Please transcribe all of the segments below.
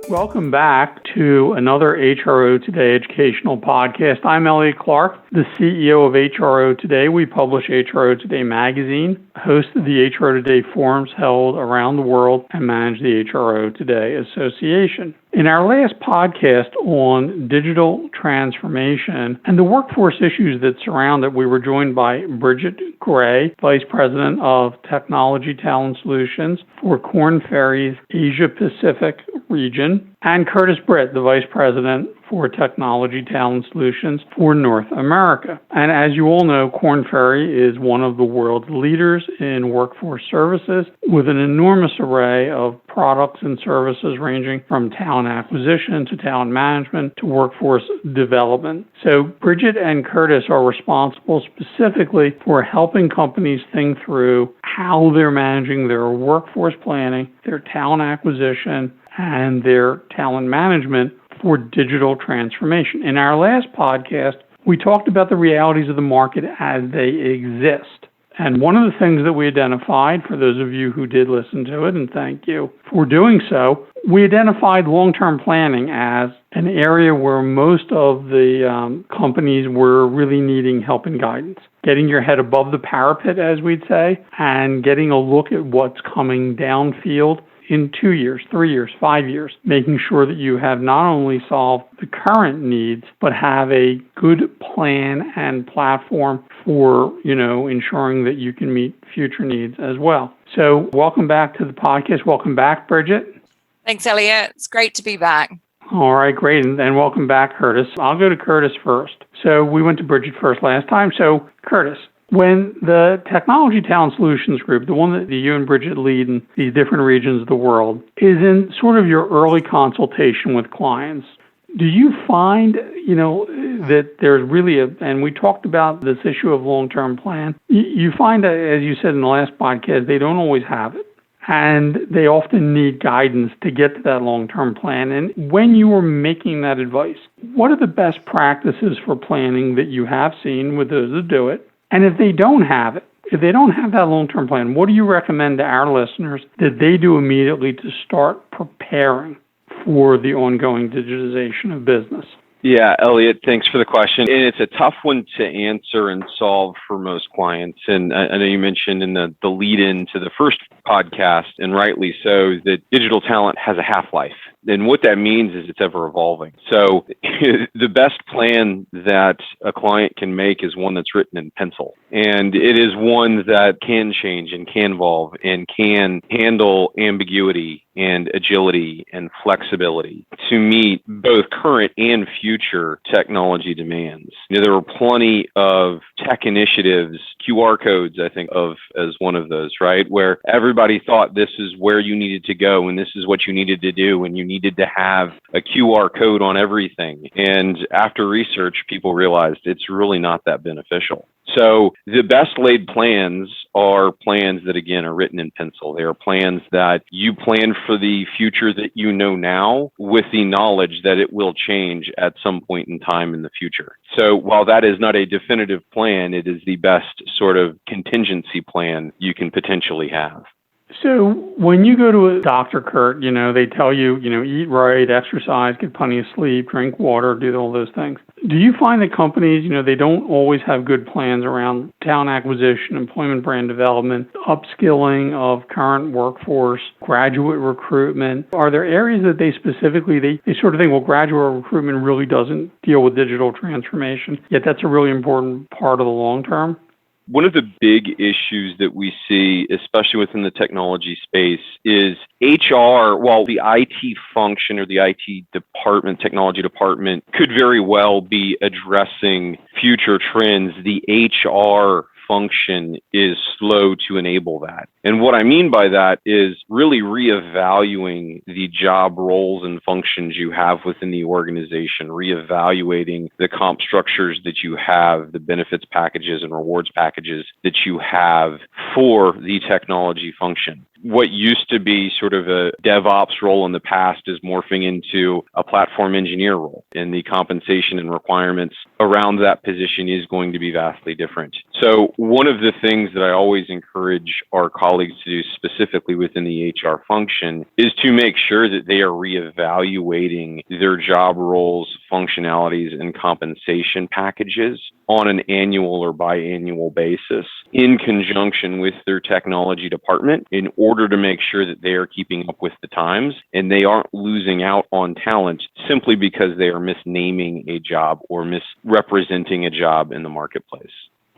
Welcome back to another HRO Today educational podcast. I'm Elliot Clark, the CEO of HRO Today. We publish HRO Today magazine, host the HRO Today forums held around the world, and manage the HRO Today Association. In our last podcast on digital transformation and the workforce issues that surround it, we were joined by Bridget Gray, Vice President of Technology Talent Solutions for Korn Ferry's Asia Pacific region, and Curtis Britt, the Vice President for Technology Talent Solutions for North America. And as you all know, Korn Ferry is one of the world's leaders in workforce services with an enormous array of products and services ranging from talent acquisition to talent management to workforce development. So Bridget and Curtis are responsible specifically for helping companies think through how they're managing their workforce planning, their talent acquisition, and their talent management for digital transformation. In our last podcast, we talked about the realities of the market as they exist. And one of the things that we identified, for those of you who did listen to it, and thank you for doing so, we identified long-term planning as an area where most of the companies were really needing help and guidance. Getting your head above the parapet, as we'd say, and getting a look at what's coming downfield in 2 years, 3 years, 5 years, making sure that you have not only solved the current needs, but have a good plan and platform for, ensuring that you can meet future needs as well. So welcome back to the podcast. Welcome back, Bridget. Thanks, Elliot. It's great to be back. All right, great. And welcome back, Curtis. I'll go to Curtis first. So we went to Bridget first last time. So Curtis, when the Technology Talent Solutions Group, the one that you and Bridget lead in these different regions of the world, is in sort of your early consultation with clients, do you find, that there's really and we talked about this issue of long-term plan, you find that, as you said in the last podcast, they don't always have it. And they often need guidance to get to that long-term plan. And when you are making that advice, what are the best practices for planning that you have seen with those that do it? And if they don't have it, if they don't have that long-term plan, what do you recommend to our listeners that they do immediately to start preparing for the ongoing digitization of business? Yeah, Elliot, thanks for the question. And it's a tough one to answer and solve for most clients. And I know you mentioned in the lead-in to the first podcast, and rightly so, that digital talent has a half-life. And what that means is it's ever evolving. So the best plan that a client can make is one that's written in pencil. And it is one that can change and can evolve and can handle ambiguity and agility and flexibility to meet both current and future technology demands. There are plenty of tech initiatives, QR codes, I think of as one of those, right? Where everybody thought this is where you needed to go and this is what you needed to do and you needed to have a QR code on everything. And after research, people realized it's really not that beneficial. So the best laid plans are plans that, again, are written in pencil. They are plans that you plan for the future that you know now with the knowledge that it will change at some point in time in the future. So while that is not a definitive plan, it is the best sort of contingency plan you can potentially have. So when you go to a doctor, Kurt, they tell you, eat right, exercise, get plenty of sleep, drink water, do all those things. Do you find that companies, they don't always have good plans around talent acquisition, employment brand development, upskilling of current workforce, graduate recruitment? Are there areas that they specifically, they sort of think, well, graduate recruitment really doesn't deal with digital transformation, yet that's a really important part of the long term? One of the big issues that we see, especially within the technology space, is HR, while the IT function or the IT department, technology department, could very well be addressing future trends, the HR function is slow to enable that. And what I mean by that is really reevaluating the job roles and functions you have within the organization, reevaluating the comp structures that you have, the benefits packages and rewards packages that you have for the technology function. What used to be sort of a DevOps role in the past is morphing into a platform engineer role, and the compensation and requirements around that position is going to be vastly different. So one of the things that I always encourage our colleagues colleagues to do specifically within the HR function is to make sure that they are reevaluating their job roles, functionalities, and compensation packages on an annual or biannual basis in conjunction with their technology department in order to make sure that they are keeping up with the times and they aren't losing out on talent simply because they are misnaming a job or misrepresenting a job in the marketplace.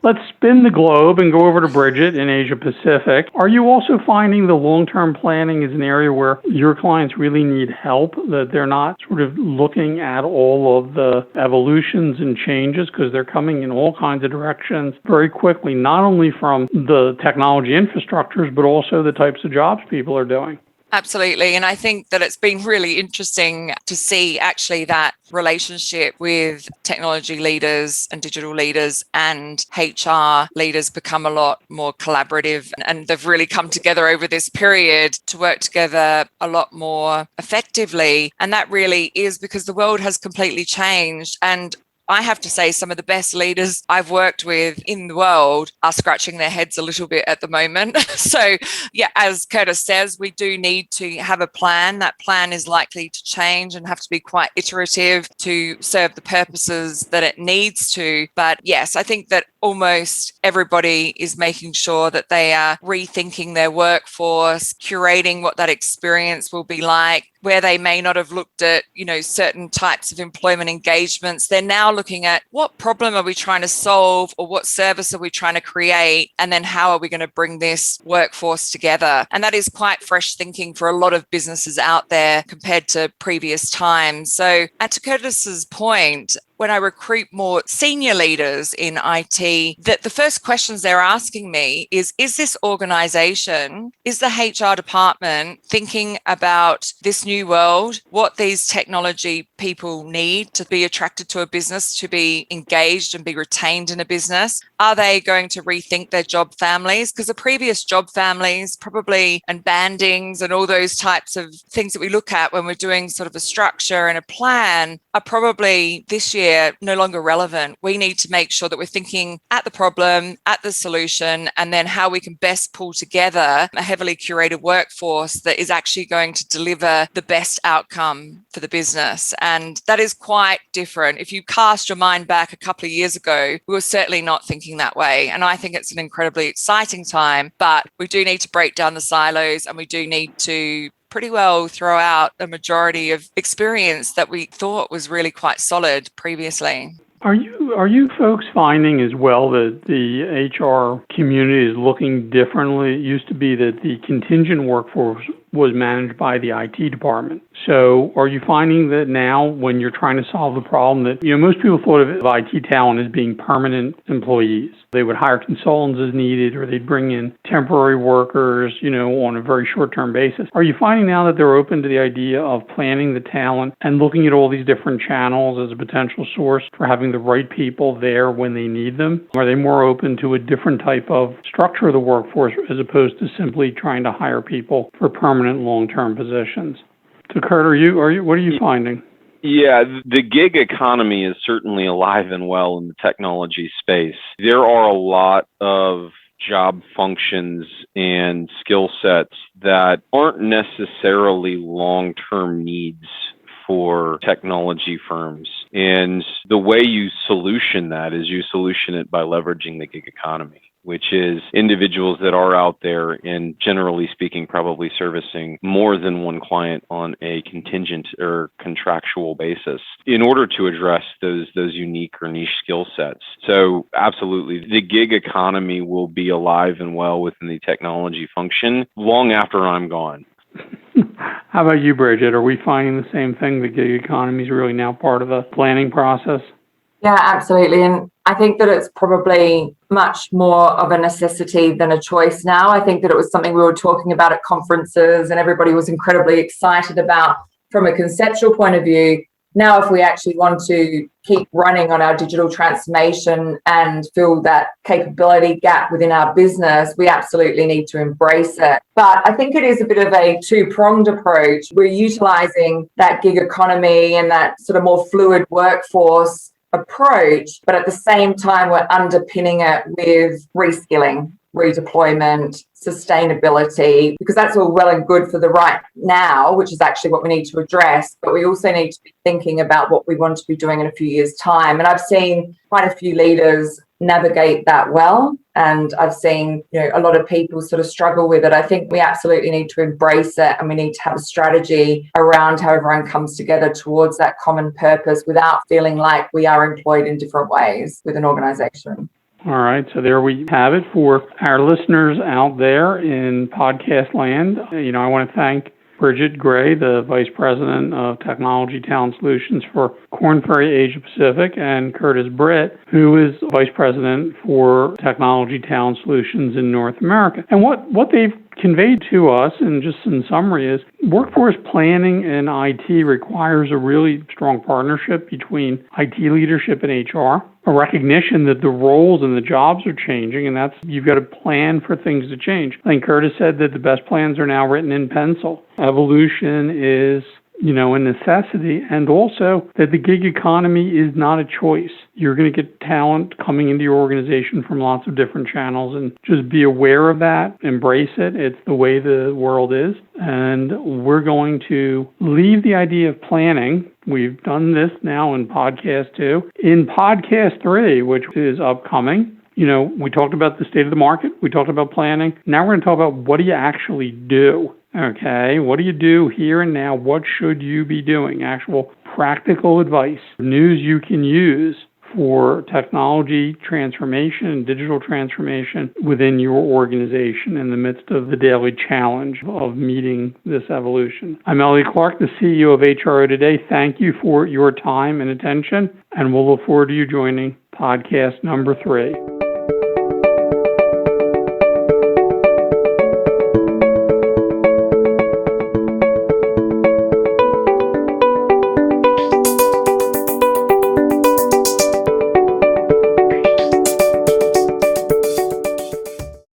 Let's spin the globe and go over to Bridget in Asia Pacific. Are you also finding the long-term planning is an area where your clients really need help, that they're not sort of looking at all of the evolutions and changes because they're coming in all kinds of directions very quickly, not only from the technology infrastructures, but also the types of jobs people are doing? Absolutely. And I think that it's been really interesting to see actually that relationship with technology leaders and digital leaders and HR leaders become a lot more collaborative. And they've really come together over this period to work together a lot more effectively. And that really is because the world has completely changed. And I have to say some of the best leaders I've worked with in the world are scratching their heads a little bit at the moment. So, yeah, as Curtis says, we do need to have a plan. That plan is likely to change and have to be quite iterative to serve the purposes that it needs to. But yes, I think that almost everybody is making sure that they are rethinking their workforce, curating what that experience will be like, where they may not have looked at, certain types of employment engagements. They're now looking at what problem are we trying to solve or what service are we trying to create? And then how are we going to bring this workforce together? And that is quite fresh thinking for a lot of businesses out there compared to previous times. So, and to Curtis's point, when I recruit more senior leaders in IT, that the first questions they're asking me is this organization, is the HR department thinking about this new world, what these technology people need to be attracted to a business, to be engaged and be retained in a business? Are they going to rethink their job families? Because the previous job families probably, and bandings and all those types of things that we look at when we're doing sort of a structure and a plan are probably this year no longer relevant. We need to make sure that we're thinking at the problem, at the solution, and then how we can best pull together a heavily curated workforce that is actually going to deliver the best outcome for the business. And that is quite different. If you cast your mind back a couple of years ago, we were certainly not thinking that way. And I think it's an incredibly exciting time, but we do need to break down the silos and we do need to pretty well throw out a majority of experience that we thought was really quite solid previously. Are you folks finding as well that the HR community is looking differently? It used to be that the contingent workforce was managed by the IT department. So are you finding that now when you're trying to solve the problem that, most people thought of IT talent as being permanent employees. They would hire consultants as needed, or they'd bring in temporary workers, on a very short-term basis. Are you finding now that they're open to the idea of planning the talent and looking at all these different channels as a potential source for having the right people there when they need them? Are they more open to a different type of structure of the workforce as opposed to simply trying to hire people for permanent long-term positions? So Kurt, what are you finding? Yeah, the gig economy is certainly alive and well in the technology space. There are a lot of job functions and skill sets that aren't necessarily long-term needs for technology firms. And the way you solution that is you solution it by leveraging the gig economy, which is individuals that are out there and generally speaking, probably servicing more than one client on a contingent or contractual basis in order to address those unique or niche skill sets. So absolutely, the gig economy will be alive and well within the technology function long after I'm gone. How about you, Bridget? Are we finding the same thing? The gig economy is really now part of the planning process? Yeah, absolutely. And I think that it's probably much more of a necessity than a choice now. I think that it was something we were talking about at conferences and everybody was incredibly excited about from a conceptual point of view. Now, if we actually want to keep running on our digital transformation and fill that capability gap within our business, we absolutely need to embrace it. But I think it is a bit of a two-pronged approach. We're utilizing that gig economy and that sort of more fluid workforce approach, but at the same time, we're underpinning it with reskilling. redeployment, sustainability, because that's all well and good for the right now, which is actually what we need to address. But we also need to be thinking about what we want to be doing in a few years' time. And I've seen quite a few leaders navigate that well. And I've seen, a lot of people sort of struggle with it. I think we absolutely need to embrace it, and we need to have a strategy around how everyone comes together towards that common purpose without feeling like we are employed in different ways with an organization. All right, so there we have it for our listeners out there in podcast land. I want to thank Bridget Gray, the Vice President of Technology Talent Solutions for Korn Ferry Asia Pacific, and Curtis Britt, who is Vice President for Technology Talent Solutions in North America. And what they've conveyed to us, and just in summary, is workforce planning and IT requires a really strong partnership between IT leadership and HR, a recognition that the roles and the jobs are changing, and that's, you've got to plan for things to change. I think Curtis said that the best plans are now written in pencil. Evolution is, a necessity, and also that the gig economy is not a choice. You're going to get talent coming into your organization from lots of different channels, and just be aware of that, embrace it. It's the way the world is, and we're going to leave the idea of planning. We've done this now in podcast 2. In podcast 3, which is upcoming, we talked about the state of the market. We talked about planning. Now we're going to talk about what do you actually do? Okay, what do you do here and now? What should you be doing? Actual practical advice, news you can use for technology transformation and digital transformation within your organization in the midst of the daily challenge of meeting this evolution. I'm Elliot Clark, the CEO of HRO Today. Thank you for your time and attention, and we'll look forward to you joining podcast number 3.